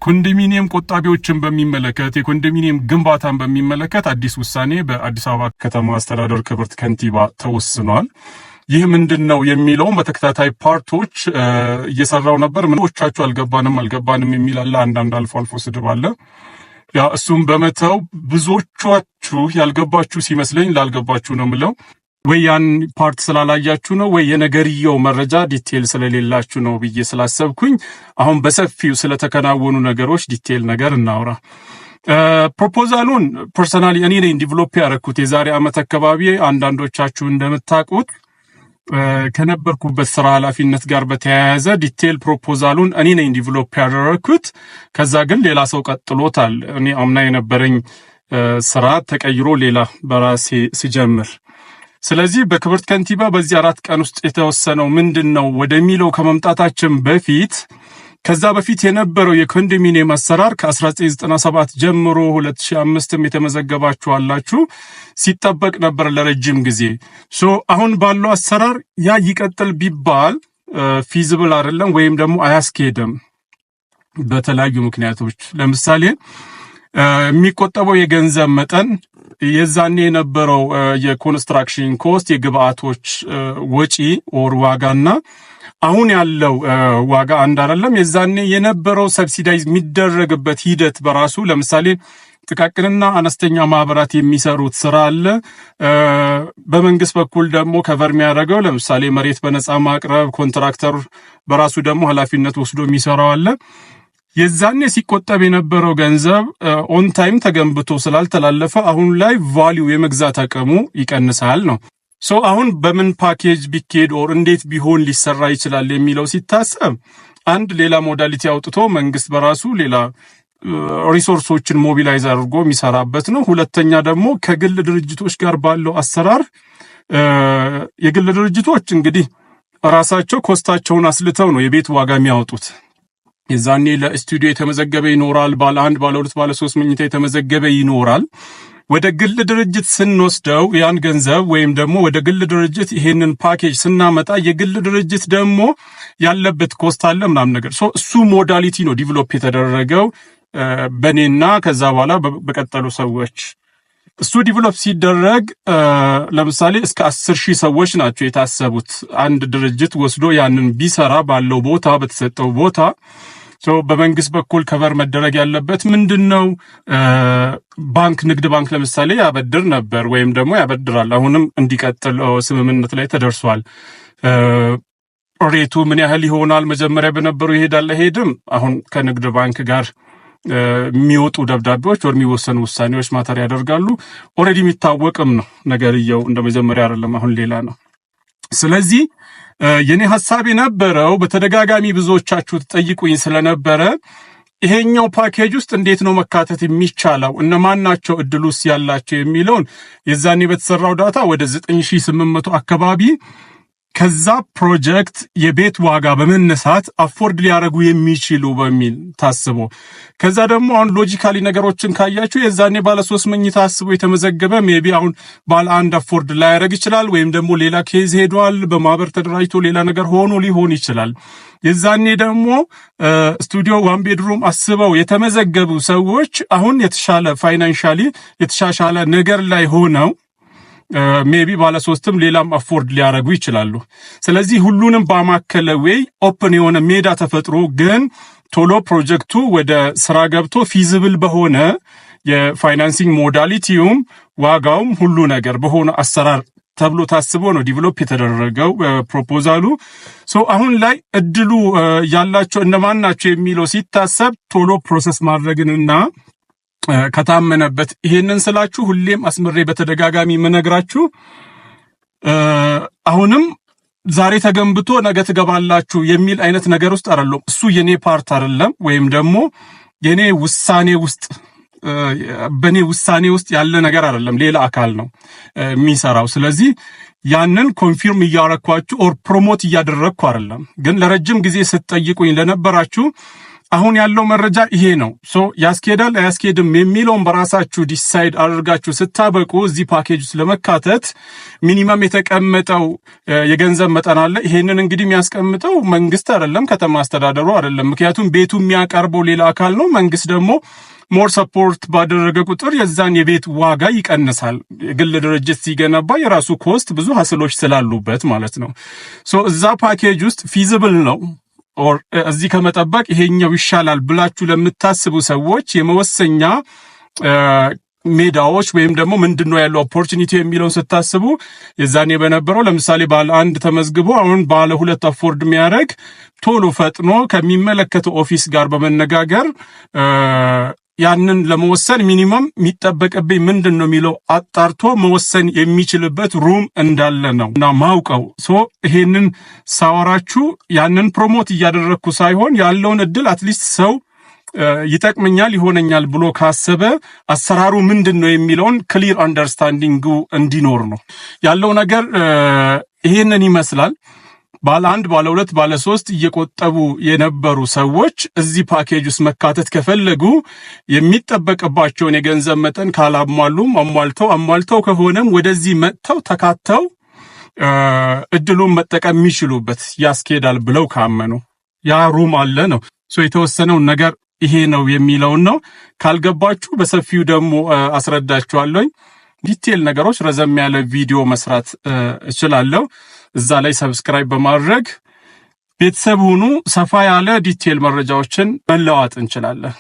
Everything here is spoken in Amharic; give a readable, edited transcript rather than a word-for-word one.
ኮንዶሚኒየም ቆጣቢዎችን በሚመለከት የኮንዶሚኒየም ግንባታን በሚመለከት አዲስ ውሳኔ በአዲስ አበባ ከተማ አስተዳደር ክብርት ከንቲባ ተወስኗል። ይህ ምንድነው የሚለውን በተከታታይ ፓርቶች እየሰራው ነበር። ምኖቻችሁ አልገባንም የሚል አለ። አንዳንድ አልፎ ስድብ አለ። ያ እሱም በመተው ብዙዎቻችሁ ያልገባችሁ ሲመስለኝ ላልገባችሁ ነው ምለው ወይ ያን ፓርት ስላላያችሁ ነው ወይ የነገርየው መረጃ ዲቴል ስለሌላችሁ ነው ብዬ ስላሰብኩኝ አሁን በሰፊው ስለተከናወኑ ነገሮች ዲቴል ነገር እናውራ። ፕሮፖዛሉን ፐርሰናሊ እኔ ነኝ ዲቨሎፕ ያደረኩት የዛሬ ዓመት አካባቢ። አንዳንዶቻችሁ እንደምታውቁት ከነበርኩበት ስራ ኃላፊነት ጋር በተያያዘ ዲቴል ፕሮፖዛሉን እኔ ነኝ ዲቨሎፕ ያደረኩት። ከዛ ግን ሌላ ሰው ቀጥሎታል። እኔ አምና የነበረኝ ስራ ተቀይሮ ሌላ በራሴ ሲጀምር፣ ስለዚህ በክብርት ከንቲባ በዚህ 4 ቀን ውስጥ የተወሰነው ምንድነው ወደሚለው ከመምጣታችን በፊት ከዛ በፊት የነበረው የኮንዶሚኒየም አሰራር ከ1997 ጀምሮ 2005ም የተመዘገባችሁ አላችሁ ሲጠበቅ ነበር ለረጅም ጊዜ። አሁን ባለው አሰራር ያ ይቀጥል ቢባል ፊዚብል አይደለም ወይም ደግሞ አያስኬድም በተለያዩ ምክንያቶች። ለምሳሌ የሚቆጠበው የገንዘብ መጠን የዛኔ የነበረው የኮንስትራክሽን ኮስት የግብአቶች ወጪ ኦር ዋጋና አሁን ያለው ዋጋ አንድ አይደለም። የዛኔ የነበረው ሰብሲዳይዝ የሚደረግበት ሂደት በራሱ ለምሳሌ ጥቃቅንና አነስተኛ ማህበራት የሚሰሩት ስራ አለ። በመንግስት በኩል ደግሞ ከቨር የሚያደርገው ለምሳሌ መሬት በነፃ ማቅረብ፣ ኮንትራክተር በራሱ ደግሞ ኃላፊነት ወስዶ የሚሰራው አለ። የዛኔ ሲቆጠብ የነበረው ገንዘብ ኦን ታይም ተገንብቶ ስላልተላለፈ አሁን ላይ ቫልዩ የመግዛት አቅሙ ይቀንሳል ነው። አሁን በምን ፓኬጅ ቢኬድ ኦር እንዴት ቢሆን ሊሰራ ይችላል የሚለው ሲታሰብ አንድ ሌላ ሞዳሊቲ አውጥቶ መንግስት በራሱ ሌላ ሪሶርሶችን ሞቢላይዝ አድርጎ የሚሰራበት ነው። ሁለተኛ ደግሞ ከግል ድርጅቶች ጋር ባለው አሰራር የግል ድርጅቶች እንግዲህ ራሳቸው ኮስታቸውን አስልተው ነው የቤት ዋጋ የሚያወጡት። የዛኔ ለስቱዲዮ የተመዘገበ ይኖራል፣ ባለ 1 ባለ 2 ባለ 3 መኝታ የተመዘገበ ይኖራል። ወደ ግል ድርጅት ስንወስደው ያን ገንዘብ ወይም ደግሞ ወደ ግል ድርጅት ይሄንን ፓኬጅ ስናመጣ የግል ድርጅት ደግሞ ያለበት ኮስት አለ ምናምን ነገር እሱ ሞዳሊቲ ነው ዲቨሎፕ የተደረገው በኔና ከዛ በኋላ በቀጠሉ ሰዎች። እሱ ዲቨሎፕ ሲደረግ ለምሳሌ እስከ 10,000 ሰዎች ናቸው የታሰቡት። አንድ ድርጅት ወስዶ ያንን ቢሰራ ባለው ቦታ በተሰጠው ቦታ በመንግስት በኩል ከቨር መደረግ ያለበት ምንድነው? ባንክ ንግድ ባንክ ለምሳሌ ያበድር ነበር ወይም ደግሞ ያበድራል። አሁንም እንዲቀጥል ስምምነት ላይ ተደርሷል። ሬቱ ምን ያህል ይሆናል? መጀመሪያ በነበሩ ይሄዳል አይሄድም? አሁን ከንግድ ባንክ ጋር የሚወጡ ደብዳቤዎች ወር የሚወሰኑ ውሳኔዎች ማተር ያደርጋሉ። ኦልሬዲ የሚታወቅም ነው ነገርየው። እንደ መጀመሪያ አይደለም፣ አሁን ሌላ ነው። ስለዚህ የኔ ሐሳብ የነበረው በተደጋጋሚ ብዙዎቻችሁ ተጠይቁኝ ስለነበረ ይሄኛው ፓኬጅ ውስጥ እንዴት ነው መካተት የሚቻለው እነማን ናቸው እድሉስ ያላቸው የሚለውን የዛኔ በተሰራው ዳታ ወደ 9800 አካባቢ ከዛ ፕሮጀክት የቤት ዋጋ በመነሳት አፎርድ ሊያደርጉ የሚችሉ በሚል ታስቦ ከዛ ደግሞ አሁን ሎጂካሊ ነገሮችን ካያችሁ የዛኔ ባለ 3 መኝታ ታስቦ የተመዘገበ ሜቢ አሁን ባለ 1 አፎርድ ላያደርግ ይችላል፣ ወይም ደግሞ ሌላ ኬዝ ሄዷል በማህበር ተደራጅቶ ሌላ ነገር ሆኖ ሊሆን ይችላል። የዛኔ ደግሞ ስቱዲዮ 1 ቤድሩም አስበው የተመዘገቡ ሰዎች አሁን የተሻለ ፋይናንሻሊ የተሻሻለ ነገር ላይ ሆነው ሜቢ ባለ 3ም ሌላም አፎርድ ሊያደርጉ ይችላሉ። ስለዚህ ሁሉንም ባማከለ ዌይ ኦፕን የሆነ ሜዳ ተፈጥሮ ግን ቶሎ ፕሮጀክቱ ወደ ስራ ገብቶ ፊዚብል በሆነ የፋይናንሲንግ ሞዳሊቲውም ዋጋውም ሁሉ ነገር በሆነ አሰራር ተብሎ ታስቦ ነው ዲቨሎፕ የተደረገው ፕሮፖዛሉ። አሁን ላይ እድሉ ያላቸው እነማን ናቸው የሚለው ሲታሰብ ቶሎ ፕሮሰስ ማድረግንና ከታመነበት ይሄንን ስላችሁ ሁሌም አስምሬ በተደጋጋሚ መነግራችሁ አሁንም ዛሬ ተገንብቶ ነገ ትገባላችሁ የሚል አይነት ነገር ውስጥ አይደለም። እሱ የኔ ፓርት አይደለም፣ ወይም ደግሞ የኔ ውሳኔ ውስጥ በኔ ውሳኔ ውስጥ ያለ ነገር አይደለም፣ ሌላ አካል ነው የሚሰራው። ስለዚህ ያንን ኮንፊርም እያረኳችሁ ኦር ፕሮሞት እያደረግኩ አይደለም። ግን ለረጅም ጊዜ ስትጠይቁኝ ለነበራችሁ አሁን ያለው መረጃ ይሄ ነው። ሶ ያስኬዳል አያስኬድም የሚለውን በራሳችሁ ዲሳይድ አድርጋችሁ ስታበቁ እዚህ ፓኬጅ ውስጥ ለመካተት ሚኒመም የተቀመጠው የገንዘብ መጠን አለ። ይሄንን እንግዲህ የሚያስቀምጠው መንግስት አይደለም፣ ከተማ አስተዳደሩ አይደለም። ምክንያቱም ቤቱ የሚያቀርበው ሌላ አካል ነው። መንግስት ደግሞ ሞር ሰፖርት ባደረገ ቁጥር የዛን የቤት ዋጋ ይቀንሳል። የግል ድርጅት ሲገነባ የራሱ ኮስት ብዙ ሀስሎች ስላሉበት ማለት ነው። ሶ እዛ ፓኬጅ ውስጥ ፊዚብል ነው ኦር እዚህ ከመጠበቅ ይሄኛው ይሻላል ብላችሁ ለምታስቡ ሰዎች የመወሰኛ ሜዳዎች ወይም ደግሞ ምንድነው ያለው ኦፖርቹኒቲ የሚለውን ስታስቡ የዛኔ በነበረው ለምሳሌ ባለ 1 ተመዝግቦ አሁን ባለ 2 አፎርድ የሚያደርግ ቶሎ ፈጥኖ ከሚመለከተው ኦፊስ ጋር በመነጋገር ያንን ለመወሰን ሚኒመም የሚጠበቅብኝ ምንድነው የሚለው አጣርቶ መወሰን የሚችልበት ሩም እንዳለ ነው እና ማውቀው። ሶ ይሄንን ሳወራችሁ ያንን ፕሮሞት እያደረግኩ ሳይሆን ያለውን እድል አትሊስት ሰው ይጠቅመኛል ይሆነኛል ብሎ ካሰበ አሰራሩ ምንድነው የሚለውን ክሊር አንደርስታንዲንግ እንዲኖር ነው ያለው ነገር። ይሄንን ይመስላል። ባለ 1 ባለ 2 ባለ 3 እየቆጠቡ የነበሩ ሰዎች እዚህ ፓኬጅ ውስጥ መካተት ከፈለጉ የሚጠበቅባቸውን የገንዘብ መጠን ካላሟሉም አሟልተው ከሆነም ወደዚህ መጥተው ተካተው እድሉን መጠቀም የሚችሉበት ያስኬዳል ብለው ካመኑ ያ ሩም አለ ነው። ሶ የተወሰነው ነገር ይሄ ነው የሚለውን ነው። ካልገባችሁ በሰፊው ደግሞ አስረዳችኋለሁ። ዲቴል ነገሮች ረዘም ያለ ቪዲዮ መስራት እችላለሁ። እዛ ላይ ሰብስክራይብ በማድረግ ቤተሰብ ሁኑ። ሰፋ ያለ ዲቴል መረጃዎችን መለዋወጥ እንችላለን።